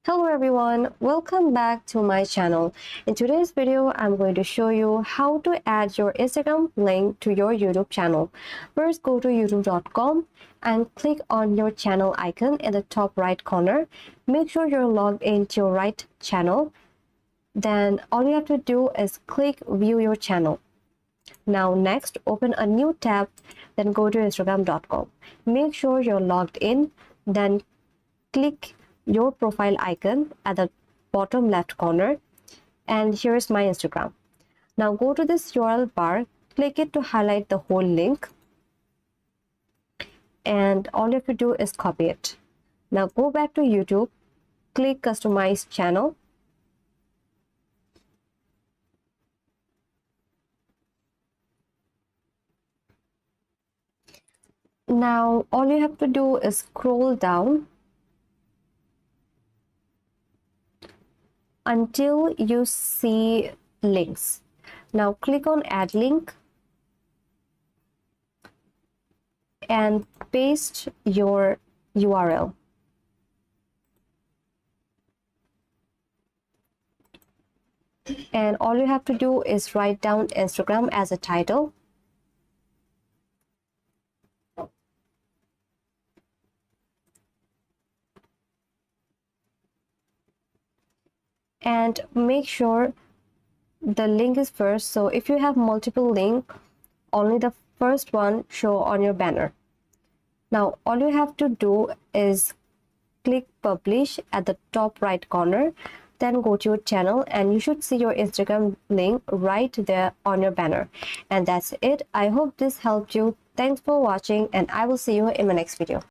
Hello everyone, welcome back to my channel. In today's video, I'm going to show you how to add your Instagram link to your YouTube channel. First, go to youtube.com and click on your channel icon in the top right corner. Make sure you're logged into your right channel. Then all you have to do is click view your channel. Now next, open a new tab, then go to instagram.com. Make sure you're logged in, then click your profile icon at the bottom left corner, and here's my Instagram. Now go to this URL bar, click it to highlight the whole link, and all you have to do is copy it. Now go back to YouTube, click customize channel, now all you have to do is scroll down until you see links. Now click on add link and paste your URL. And all you have to do is write down Instagram as a title. And make sure the link is first. So if you have multiple links, only the first one show on your banner. Now all you have to do is click publish at the top right corner, then go to your channel and you should see your Instagram link right there on your banner. And that's it. I hope this helped you. Thanks for watching and I will see you in my next video.